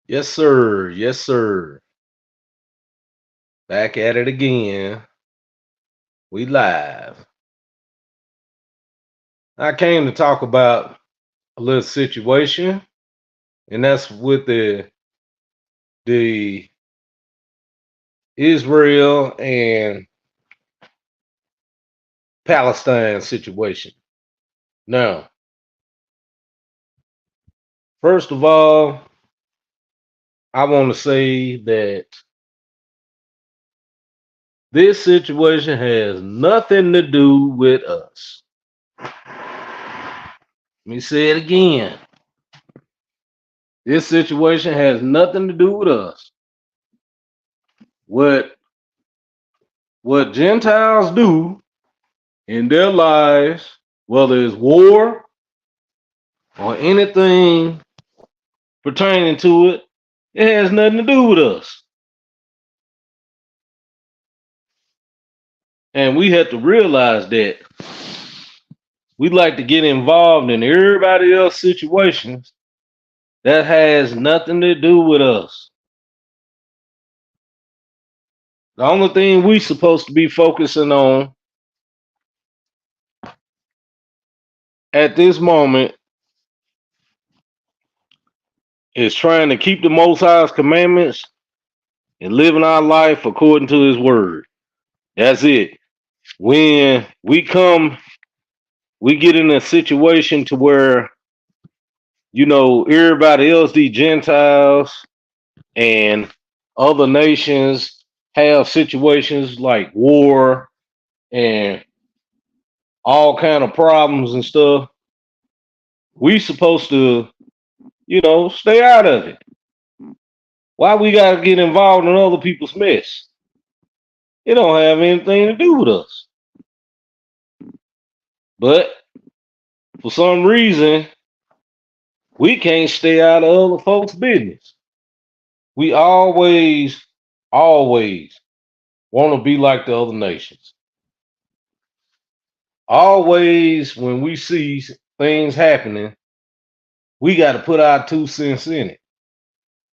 Yes, sir. Yes, sir. Back at it again. We live. I came to talk about a little situation, and that's with the Israel and Palestine situation. Now, first of all, I want to say that this situation has nothing to do with us. Let me say it again. This situation has nothing to do with us. What what Gentiles do in their lives, whether it's war or anything pertaining to it, it has nothing to do with us. And we have to realize that we like to get involved in everybody else's situations that has nothing to do with us. The only thing we supposed to be focusing on at this moment is trying to keep the Most High's commandments and living our life according to His word. That's it. When we get in a situation to where everybody else, these Gentiles and other nations have situations like war and all kind of problems and stuff. We supposed to, stay out of it. Why we gotta get involved in other people's mess? It don't have anything to do with us. But for some reason, we can't stay out of other folks' business. We always want to be like the other nations. Always, when we see things happening, we got to put our 2 cents in it.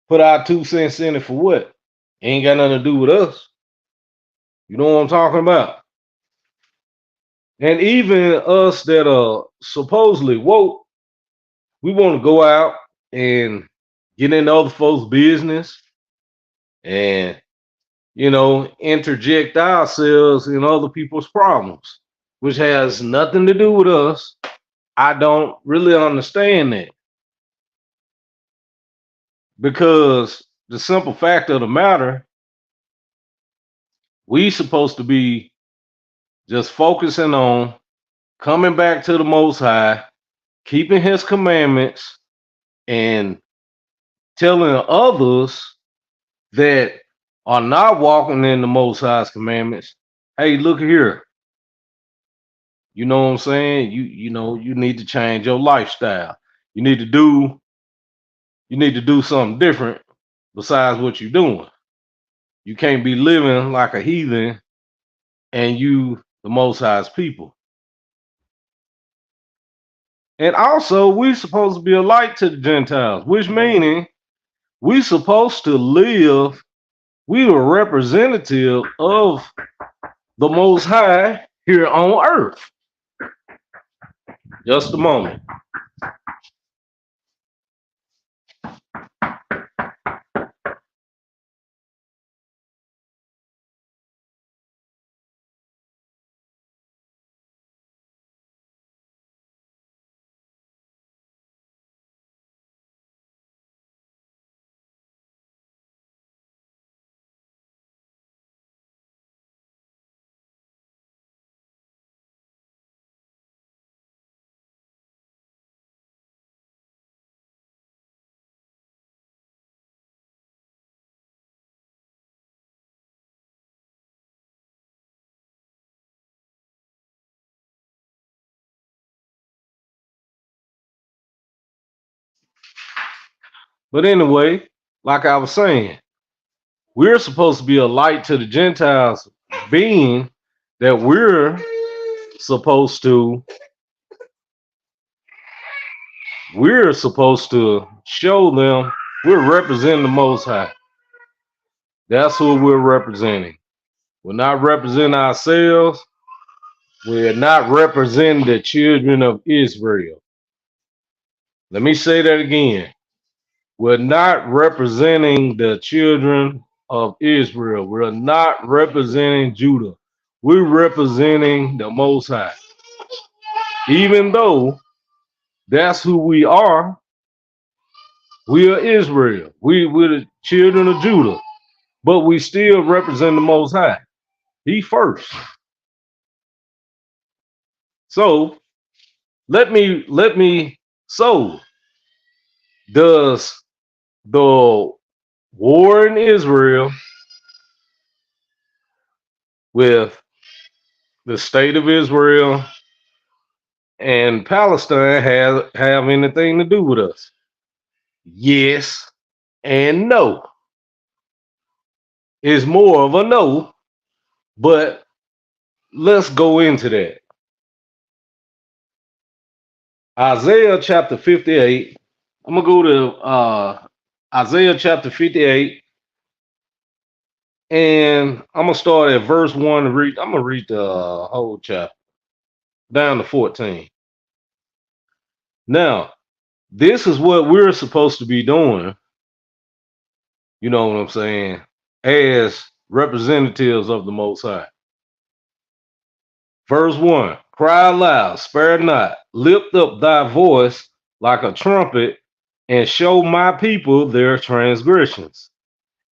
Put our 2 cents in it for what? Ain't got nothing to do with us. You know what I'm talking about? And even us that are supposedly woke, we want to go out and get into other folks' business and interject ourselves in other people's problems, which has nothing to do with us. I don't really understand that because the simple fact of the matter, we supposed to be just focusing on coming back to the Most High, keeping His commandments, and telling others that are not walking in the Most High's commandments, hey, look here. You know what I'm saying? You need to change your lifestyle. You need to do something different besides what you're doing. You can't be living like a heathen and you the Most High's people. And also, we're supposed to be a light to the Gentiles, which meaning we supposed to live. We are representative of the Most High here on earth. Just a moment. But anyway, like I was saying, we're supposed to be a light to the Gentiles, being that supposed to we're supposed to show them We're representing the Most High. That's who we're representing. We're not representing ourselves. We're not representing the children of Israel. Let me say that again. We're not representing the children of Israel. We're not representing Judah. We're representing the Most High. Even though that's who we are Israel. We're the children of Judah, but we still represent the Most High. He first. So so does the war in Israel with the state of Israel and Palestine have anything to do with us? Yes and no. It's more of a no, but let's go into that. Isaiah chapter 58. I'm gonna go to Isaiah chapter 58, and I'm gonna start at verse 1 and read. I'm gonna read the whole chapter down to 14. Now, this is what we're supposed to be doing. You know what I'm saying? As representatives of the Most High. Verse 1. Cry aloud, spare not, lift up thy voice like a trumpet, and show my people their transgressions,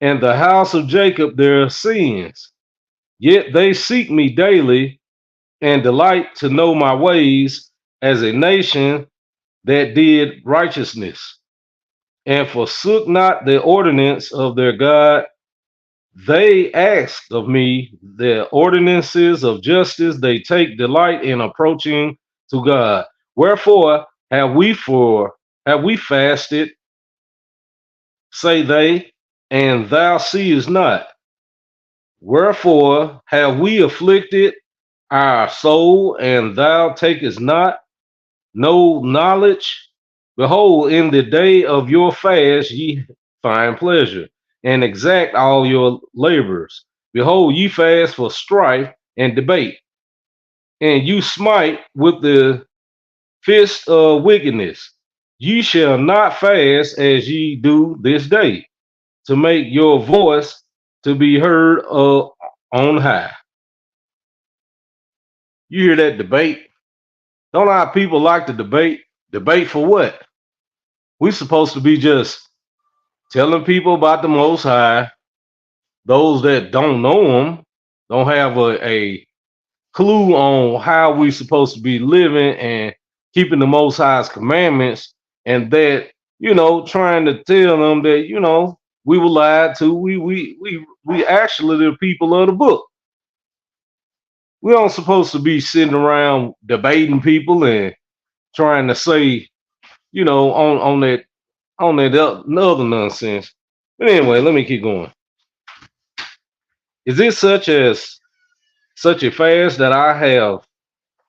and the house of Jacob their sins. Yet they seek me daily, and delight to know my ways, as a nation that did righteousness, and forsook not the ordinance of their God. They asked of me the ordinances of justice. They take delight in approaching to God. Wherefore have we fasted, say they, and thou seest not? Wherefore have we afflicted our soul, and thou takest not no knowledge? Behold, in the day of your fast ye find pleasure, and exact all your labors. Behold, ye fast for strife and debate, and you smite with the fist of wickedness. Ye shall not fast as ye do this day, to make your voice to be heard on high. You hear that debate? Don't our people like to debate? Debate for what? We're supposed to be just telling people about the Most High. Those that don't know Him don't have a clue on how we're supposed to be living and keeping the Most High's commandments, and that, trying to tell them that, we were lied to. We actually the people of the book. We don't supposed to be sitting around debating people and trying to say, on that other nonsense. But anyway, let me keep going. Is it such a fast that I have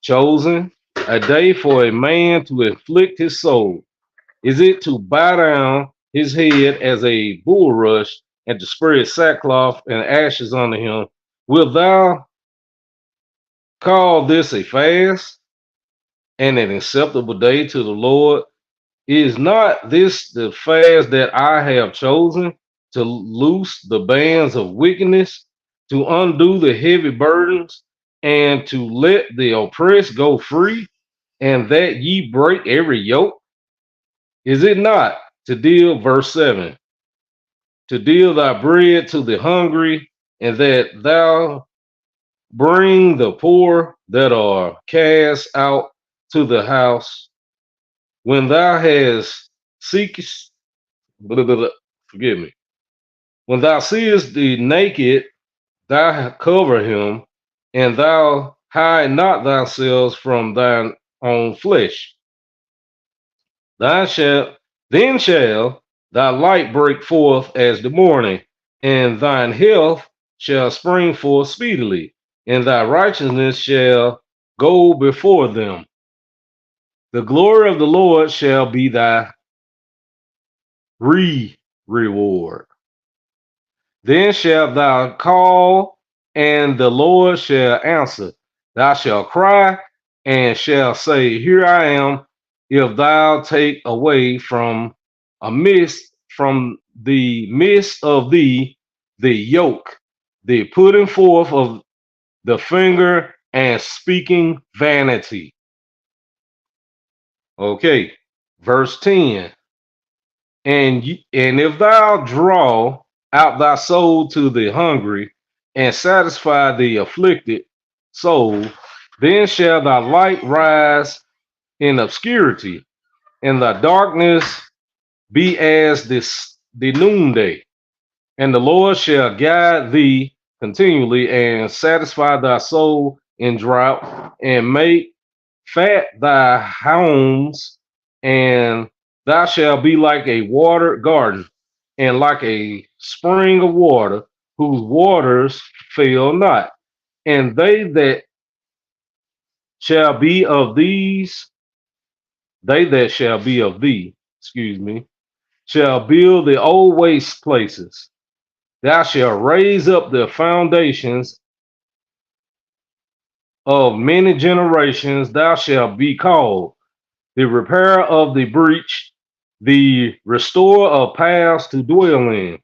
chosen, a day for a man to afflict his soul? Is it to bow down his head as a bulrush, and to spread sackcloth and ashes unto him? Wilt thou call this a fast and an acceptable day to the Lord? Is not this the fast that I have chosen, to loose the bands of wickedness, to undo the heavy burdens, and to let the oppressed go free, and that ye break every yoke? Is it not to deal, verse 7, to deal thy bread to the hungry, and that thou bring the poor that are cast out to the house? When thou hast seekest, forgive me, when thou seest the naked, thou cover him, and thou hide not thyself from thine own flesh. Then shall thy light break forth as the morning, and thine health shall spring forth speedily, and thy righteousness shall go before them. The glory of the Lord shall be thy reward. Then shalt thou call, and the Lord shall answer. Thou shalt cry, and shall say, Here I am, if thou take away from the midst of thee the yoke, the putting forth of the finger and speaking vanity. Okay, verse 10. And if thou draw out thy soul to the hungry and satisfy the afflicted soul, then shall thy light rise in obscurity, and thy darkness be as the noonday. And the Lord shall guide thee continually and satisfy thy soul in drought and make fat thy homes, and thou shalt be like a watered garden and like a spring of water whose waters fail not. And they that shall be of thee, excuse me, shall build the old waste places. Thou shalt raise up the foundations of many generations. Thou shalt be called the repairer of the breach, the restorer of paths to dwell in.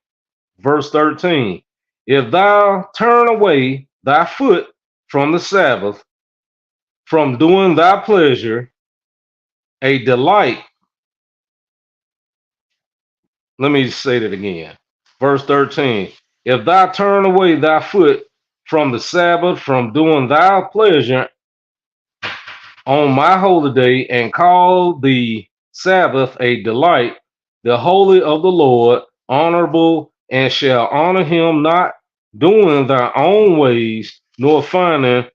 Verse 13. If thou turn away thy foot from the Sabbath, from doing thy pleasure, a delight. Let me say that again. Verse 13. If thou turn away thy foot from the Sabbath, from doing thy pleasure on my holy day, and call the Sabbath a delight, the holy of the Lord, honorable, and shall honor him, not doing thy own ways, nor finding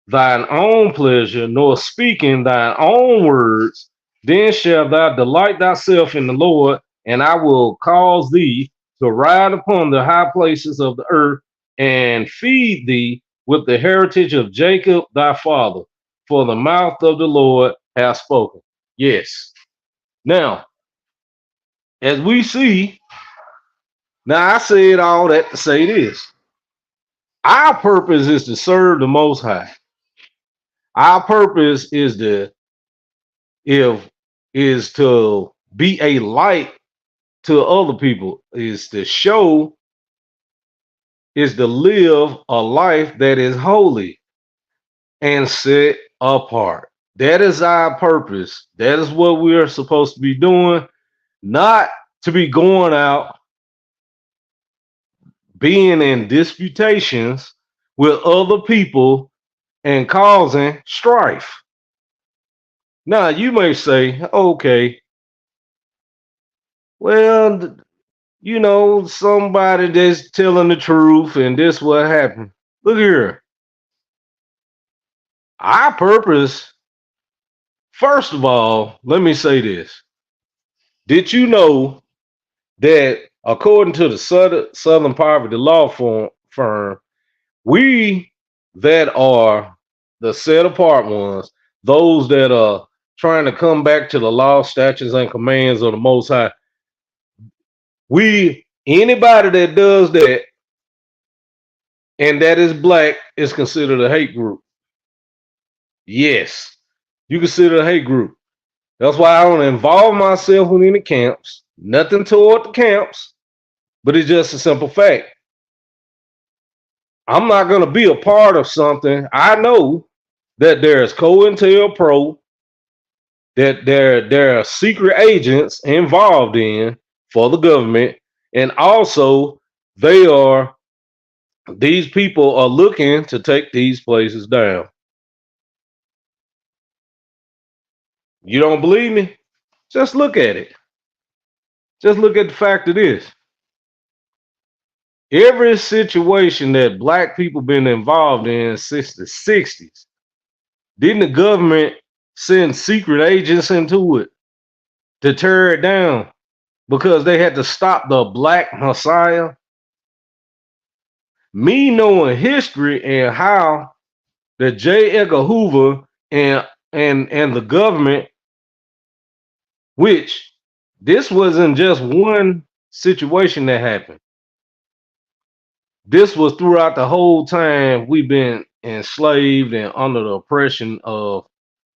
thine own pleasure, nor speaking thine own words, then shalt thou delight thyself in the Lord, and I will cause thee to ride upon the high places of the earth, and feed thee with the heritage of Jacob thy father. For the mouth of the Lord hath spoken. Yes. Now, as we see, now I said all that to say this. Our purpose is to serve the Most High. Our purpose is if is to be a light to other people, is to show, is to live a life that is holy and set apart. That is our purpose. That is what we are supposed to be doing, not to be going out being in disputations with other people and causing strife. Now, you may say, okay, well, you know, somebody that's telling the truth and this what happened. Look here. Our purpose, first of all, let me say this. Did you know that according to the Southern Poverty Law Firm, we that are the set apart ones, those that are trying to come back to the law, statutes, and commands of the Most High, anybody that does that and that is black is considered a hate group. Yes, you consider a hate group. That's why I don't involve myself with any camps. Nothing toward the camps, but it's just a simple fact. I'm not going to be a part of something. I know that there's COINTELPRO, that there are secret agents involved in for the government, and also these people are looking to take these places down. You don't believe me? Just look at it. Just look at the fact of this. Every situation that black people been involved in since the 60s, didn't the government send secret agents into it to tear it down because they had to stop the Black Messiah? Me knowing history and how the J. Edgar Hoover and the government, which this wasn't just one situation that happened. This was throughout the whole time we've been enslaved and under the oppression of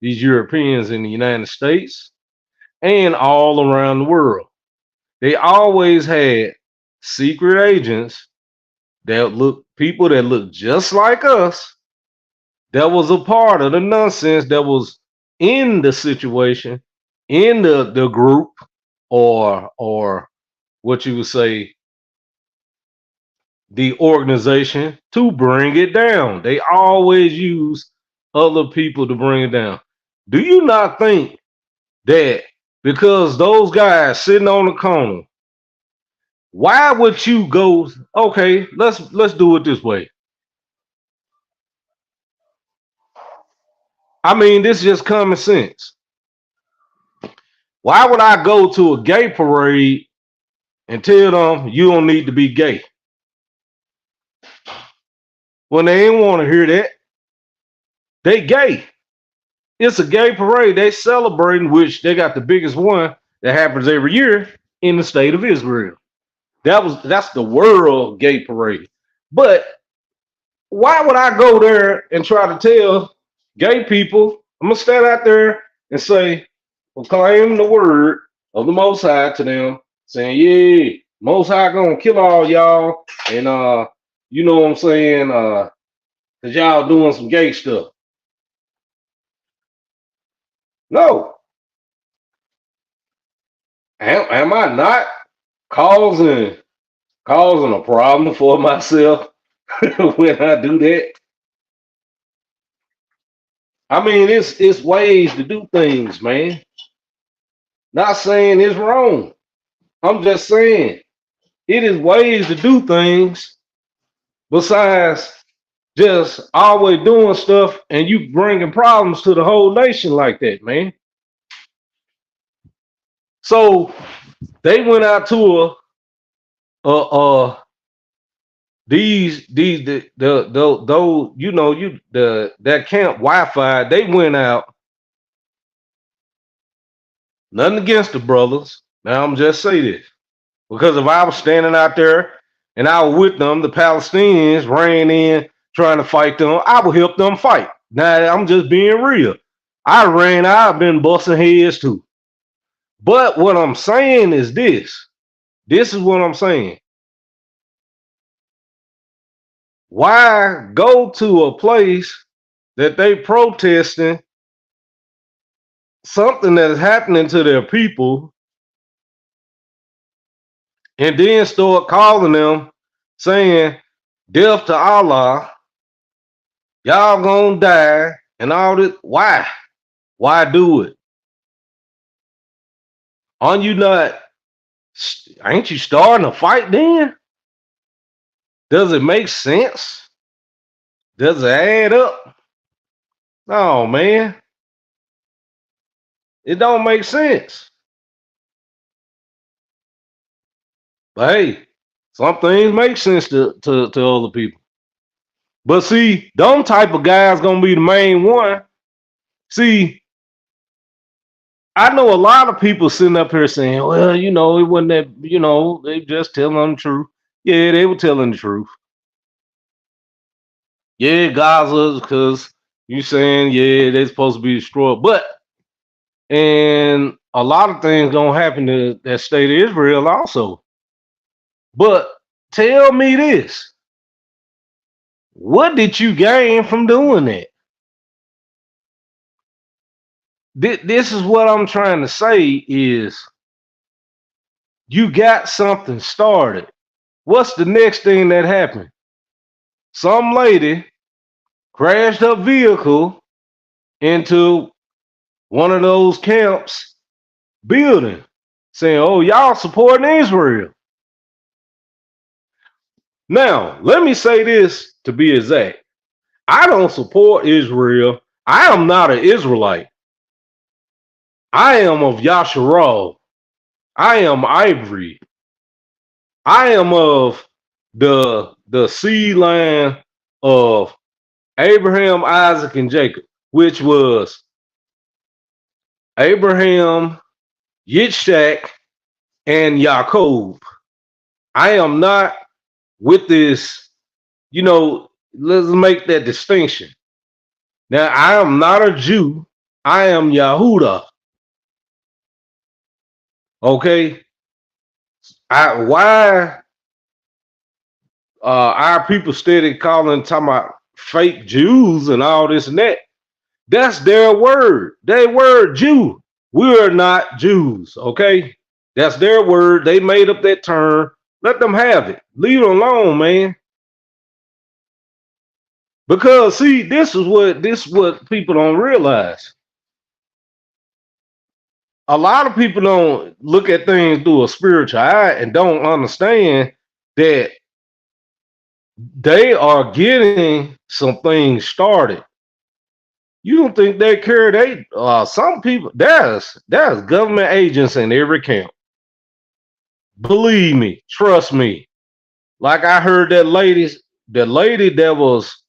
these Europeans in the United States and all around the world. They always had secret agents that look people that look just like us that was a part of the nonsense that was in the situation, in the group, or what you would say the organization to bring it down. They always use other people to bring it down. Do you not think that because those guys sitting on the corner, why would you go? Okay, let's do it this way. I mean, this is just common sense. Why would I go to a gay parade and tell them you don't need to be gay when they ain't want to hear that? They gay. It's a gay parade. They celebrating, which they got the biggest one that happens every year in the state of Israel. That's the world gay parade. But why would I go there and try to tell gay people? I'm gonna stand out there and say, proclaim the word of the Most High to them, saying, "Yeah, Most High gonna kill all y'all," and you know what I'm saying? Cause y'all doing some gay stuff. No, am I not causing causing a problem for myself when I do that? I mean, it's ways to do things, man. Not saying it's wrong. I'm just saying it is ways to do things besides just always doing stuff and you bringing problems to the whole nation like that, man. So they went out to these the those you know you the that camp Wi-Fi. They went out. Nothing against the brothers. Now I'm just say this because if I was standing out there and I was with them, the Palestinians ran in trying to fight them. I would help them fight. Now I'm just being real. I ran. I've been busting heads too. But what I'm saying is this. This is what I'm saying. Why go to a place that they protesting something that is happening to their people and then start calling them saying death to Allah, y'all gonna die and all this? Why do it? Aren't you not, ain't you starting a fight then? Does it make sense? Does it add up? No, man. It don't make sense. But hey, some things make sense to other people. But see, them type of guys gonna be the main one. See, I know a lot of people sitting up here saying, well, you know, it wasn't that, you know, they just telling the truth. Yeah, they were telling the truth. Yeah, Gaza, because you saying, yeah, they're supposed to be destroyed. But and a lot of things gonna happen to that state of Israel also. But tell me this. What did you gain from doing that? This is what I'm trying to say is you got something started. What's the next thing that happened? Some lady crashed her vehicle into one of those camps building, saying, oh, y'all supporting Israel. Now, let me say this to be exact. I don't support Israel. I am not an Israelite. I am of Yasharal. I am Ivory. I am of the seed line of Abraham, Isaac, and Jacob, which was Abraham, Yitzhak, and Yaakov. I am not with this, let's make that distinction. Now, I am not a Jew. I am Yahuda. Okay. Why our people steady talking about fake Jews and all this and that? That's their word. Their word Jew. We are not Jews. Okay. That's their word. They made up that term. Let them have it. Leave it alone, man. Because see, this is what people don't realize. A lot of people don't look at things through a spiritual eye and don't understand that they are getting some things started. You don't think they care? Some people, there's government agents in every camp. Believe me, trust me. Like I heard the lady that was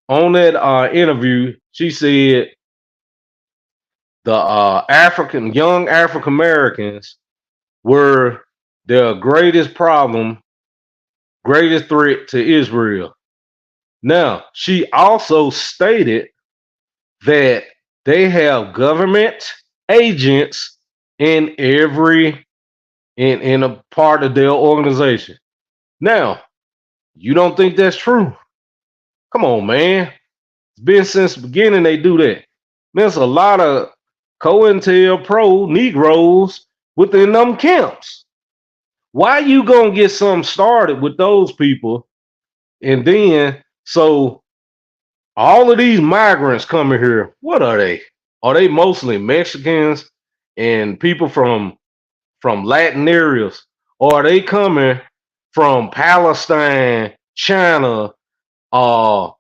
on that interview, she said the young African Americans were the greatest problem, greatest threat to Israel. Now, she also stated that they have government agents in every in a part of their organization. Now, you don't think that's true? Come on, man. It's been since the beginning they do that. There's a lot of COINTELPRO Negroes within them camps. Why you gonna get something started with those people, and then so all of these migrants coming here? What are they? Are they mostly Mexicans and people from Latin areas, or are they coming from Palestine, China, uh,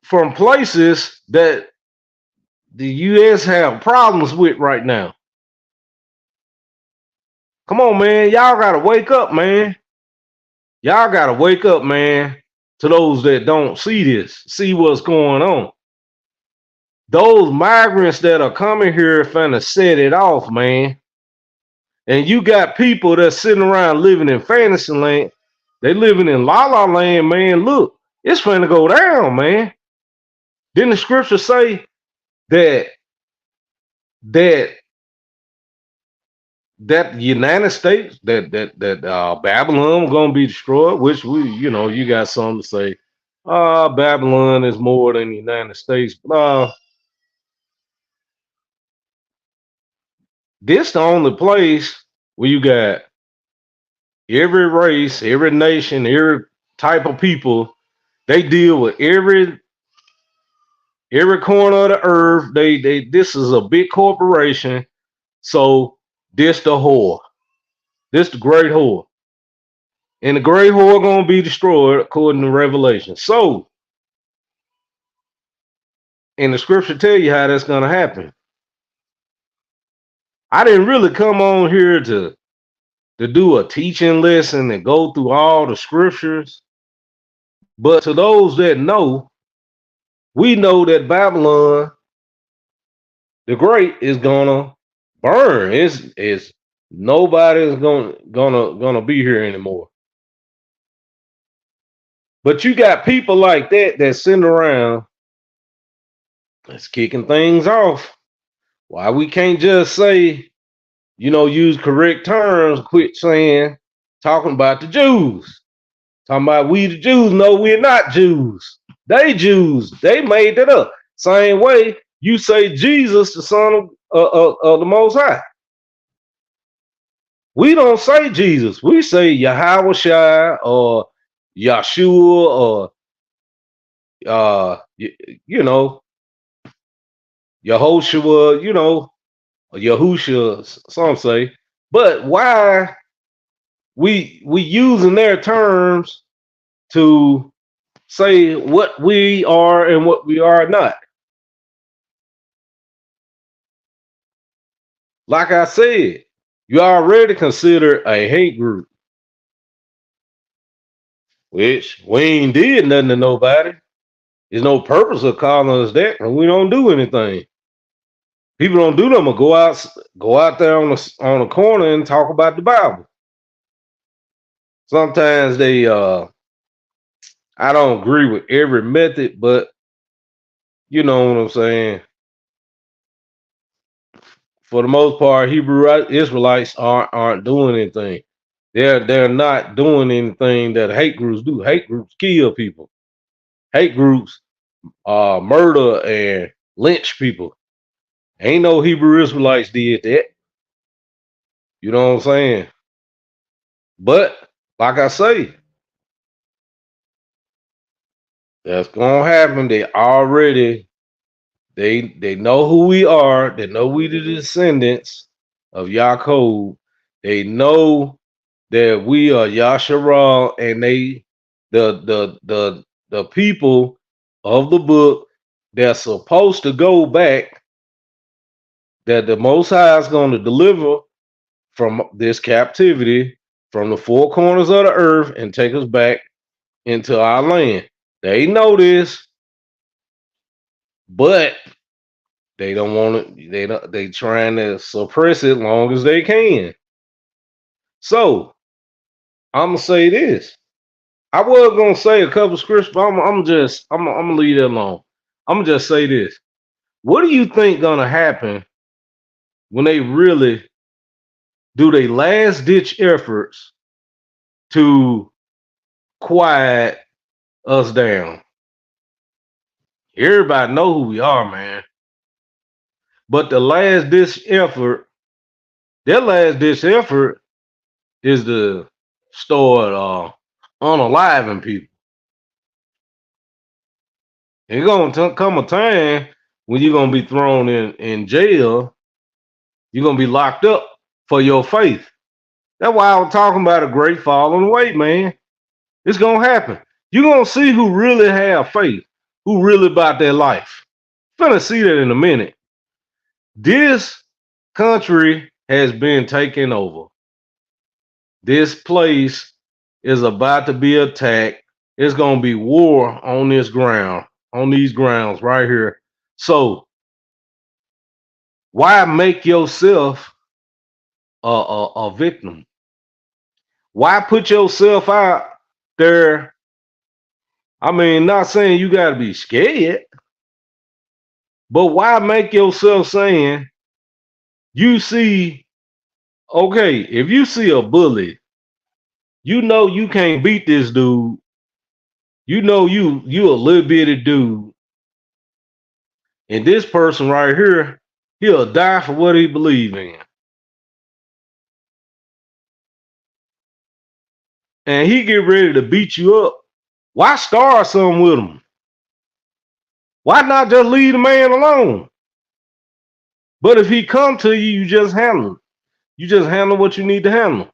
from places that the U.S. have problems with right now? Come on, man. Y'all gotta wake up, man. Y'all gotta wake up, man. To those that don't see this, see what's going on. Those migrants that are coming here finna set it off, man. And you got people that's sitting around living in fantasy land. They living in la la land, man. Look, it's finna go down, man. Didn't the scripture say that that that the United States, that Babylon gonna be destroyed? Which you got something to say. Babylon is more than the United States. This the only place where you got every race, every nation, every type of people. They deal with every corner of the earth. They this is a big corporation. So this the whore. This the great whore. And the great whore gonna be destroyed according to Revelation. So, and the scripture tell you how that's gonna happen. I didn't really come on here to do a teaching lesson and go through all the scriptures. But to those that know, we know that Babylon the Great is gonna burn. It's nobody's gonna be here anymore. But you got people like that that's sitting around that's kicking things off. Why we can't just say, use correct terms, quit saying, talking about the Jews. Talking about we the Jews. No, we're not Jews. They Jews. They made that up. Same way you say Jesus, the Son of the Most High. We don't say Jesus. We say Yahweh Shai or Yahshua or Yehoshua, or Yahusha, some say. But why we using their terms to say what we are and what we are not? Like I said, you already consider a hate group, which we ain't did nothing to nobody. There's no purpose of calling us that, and we don't do anything. People don't do them or go out there on the corner and talk about the Bible. Sometimes they I don't agree with every method, but you know what I'm saying. For the most part, Hebrew Israelites aren't doing anything. They're not doing anything that hate groups do. Hate groups kill people. Hate groups murder and lynch people. Ain't no Hebrew Israelites did that. You know what I'm saying? But like I say, that's gonna happen. They know who we are. They know we the descendants of Yaakov. They know that we are Yasharal, and the people of the book that's supposed to go back, that the Most High is going to deliver from this captivity from the four corners of the earth and take us back into our land. They know this, but they don't want it. They trying to suppress it long as they can. So I'm gonna say this. I was gonna say a couple scriptures, but I'm gonna leave it alone. I'm gonna just say this. What do you think gonna happen when they really do their last ditch efforts to quiet us down? Everybody know who we are, man. But the last ditch effort, their last ditch effort is to start unaliving people. It's gonna come a time when you're gonna be thrown in jail. You're gonna be locked up for your faith. That's why I was talking about a great falling away, man. It's gonna happen. You're gonna see who really have faith, who really about their life. Finna see that in a minute. This country has been taken over. This place is about to be attacked. It's gonna be war on this ground, on these grounds right here. So why make yourself a victim? Why put yourself out there? I mean, not saying you got to be scared, but why make yourself saying you see, okay, if you see a bully, you know you can't beat this dude. You know you a little bitty dude. And this person right here, he'll die for what he believes in. And he get ready to beat you up. Why start something with him? Why not just leave the man alone? But if he come to you, you just handle it. You just handle what you need to handle.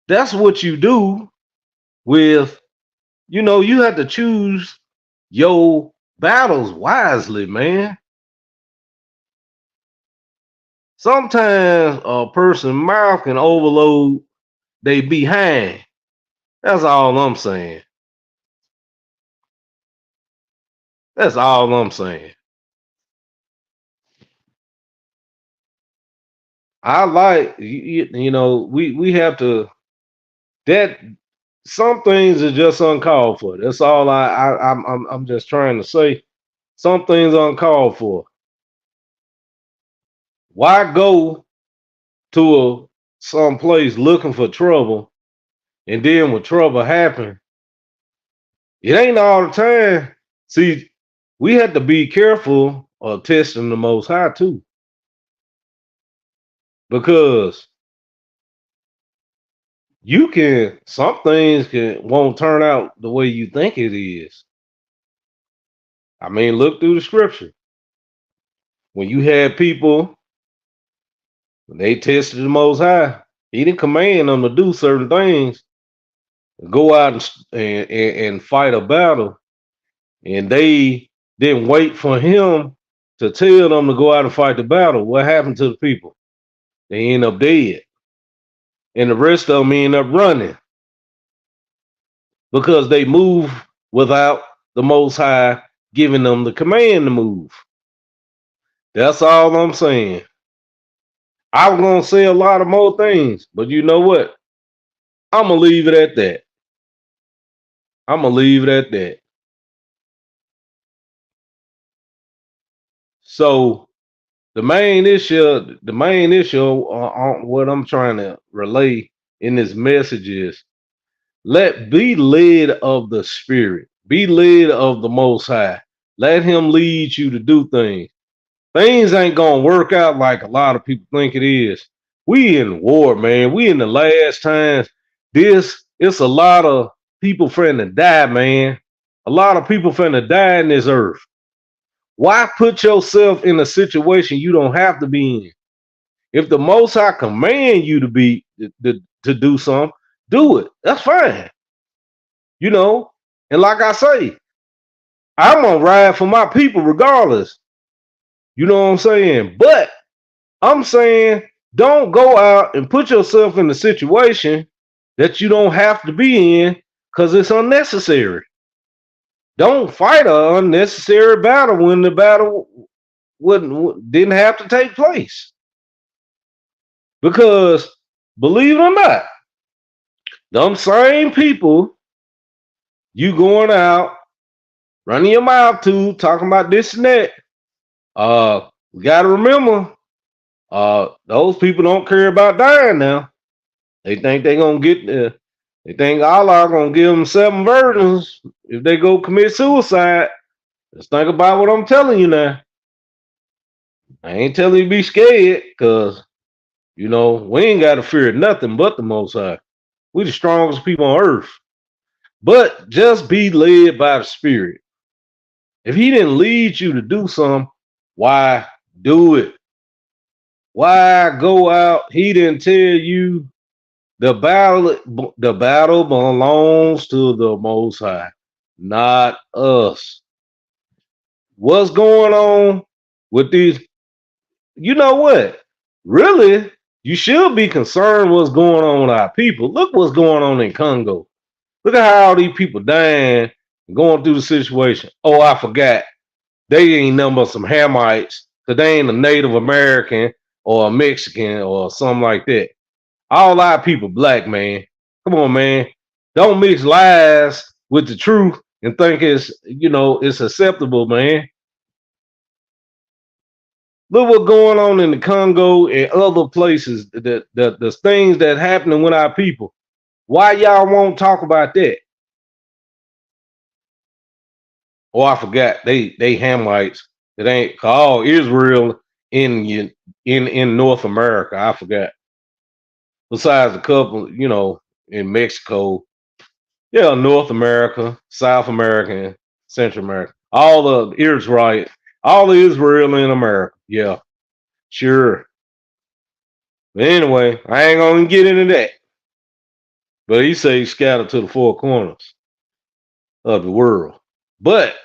That's what you do with, you have to choose your battles wisely, man. Sometimes a person's mouth can overload they behind. That's all I'm saying. That's all I'm saying. I like we have to that some things are just uncalled for. That's all I'm just trying to say. Some things uncalled for. Why go to some place looking for trouble, and then when trouble happen, it ain't all the time. See, we have to be careful of testing the Most High too, because some things won't turn out the way you think it is. I mean, look through the scripture. When you had people, when they tested the Most High, He didn't command them to do certain things, go out and fight a battle, and they didn't wait for Him to tell them to go out and fight the battle. What happened to the people? They end up dead, and the rest of them end up running because they move without the Most High giving them the command to move. That's all I'm saying. I was gonna say a lot of more things, but you know what? I'm gonna leave it at that. I'm gonna leave it at that. So the main issue on what I'm trying to relay in this message is be led of the Spirit, be led of the Most High. Let Him lead you to do things. Things ain't gonna work out like a lot of people think it is. We in war, man. We in the last times. It's a lot of people finna die, man. A lot of people finna die in this earth. Why put yourself in a situation you don't have to be in? If the Most High command you to do something, do it. That's fine, you know. And like I say, I'm gonna ride for my people regardless. You know what I'm saying? But I'm saying don't go out and put yourself in a situation that you don't have to be in because it's unnecessary. Don't fight an unnecessary battle when the battle didn't have to take place. Because believe it or not, them same people you going out running your mouth to talking about this and that. We gotta remember, those people don't care about dying now. They think they gonna get they think Allah gonna give them 7 virgins if they go commit suicide. Just think about what I'm telling you now. I ain't telling you to be scared, cause we ain't gotta fear nothing but the Most High. We the strongest people on earth. But just be led by the Spirit. If He didn't lead you to do something, why do it? Why go out? He didn't tell you the battle belongs to the Most High, not us. What's going on with these? You know what? Really, you should be concerned what's going on with our people. Look what's going on in Congo. Look at how all these people dying and going through the situation. Oh, I forgot. They ain't nothing but some Hamites, because they ain't a Native American or a Mexican or something like that. All our people black, man. Come on, man. Don't mix lies with the truth and think it's acceptable, man. Look what's going on in the Congo and other places. The things that happening with our people. Why y'all won't talk about that? Oh, I forgot. They Hamites. It ain't called Israel in North America. I forgot. Besides a couple, in Mexico. Yeah, North America, South America, Central America. All the Israel, all the Israel in America. Yeah, sure. But anyway, I ain't gonna get into that. But he say he scattered to the 4 corners of the world. But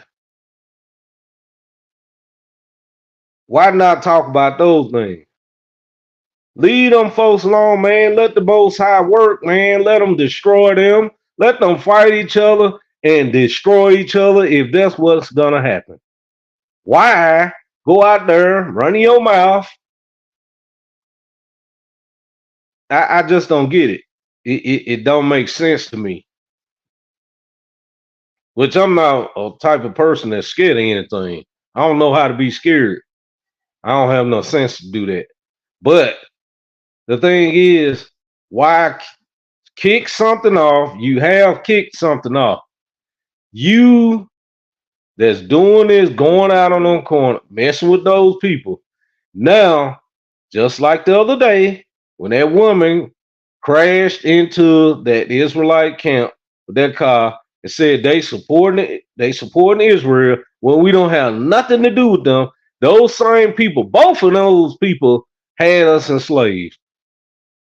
why not talk about those things? Leave them folks alone, man. Let the Most High work, man. Let them destroy them. Let them fight each other and destroy each other if that's what's gonna happen. Why go out there, running your mouth? I just don't get it. It don't make sense to me. Which I'm not a type of person that's scared of anything. I don't know how to be scared. I don't have no sense to do that. But the thing is, why kick something off? You have kicked something off. You that's doing this, going out on the corner, messing with those people. Now, just like the other day, when that woman crashed into that Israelite camp with that car and said they supporting Israel when we don't have nothing to do with them. Those same people, both of those people had us enslaved.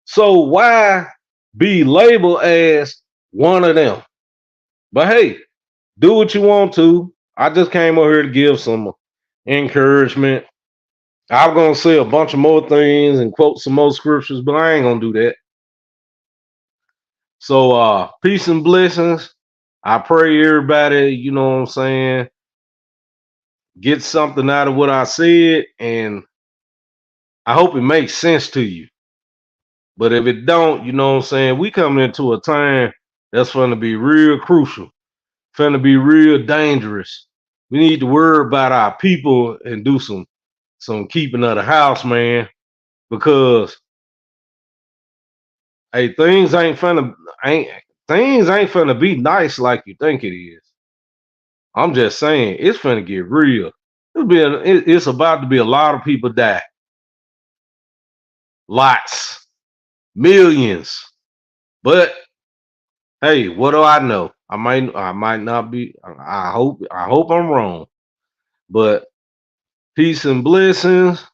So why be labeled as one of them? But hey, do what you want to. I just came over here to give some encouragement. I'm gonna say a bunch of more things and quote some more scriptures, but I ain't gonna do that. So peace and blessings. I pray everybody, you know what I'm saying, get something out of what I said, and I hope it makes sense to you. But if it don't, you know what I'm saying, we coming into a time that's gonna be real crucial, finna be real dangerous. We need to worry about our people and do some keeping of the house, man, because hey, ain't things ain't finna be nice like you think it is. I'm just saying, it's finna get real. It's about to be a lot of people die. Lots, millions. But hey, what do I know? I might not be. I hope I'm wrong. But peace and blessings.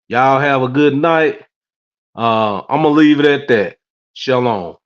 Y'all have a good night. I'm gonna leave it at that. Shalom.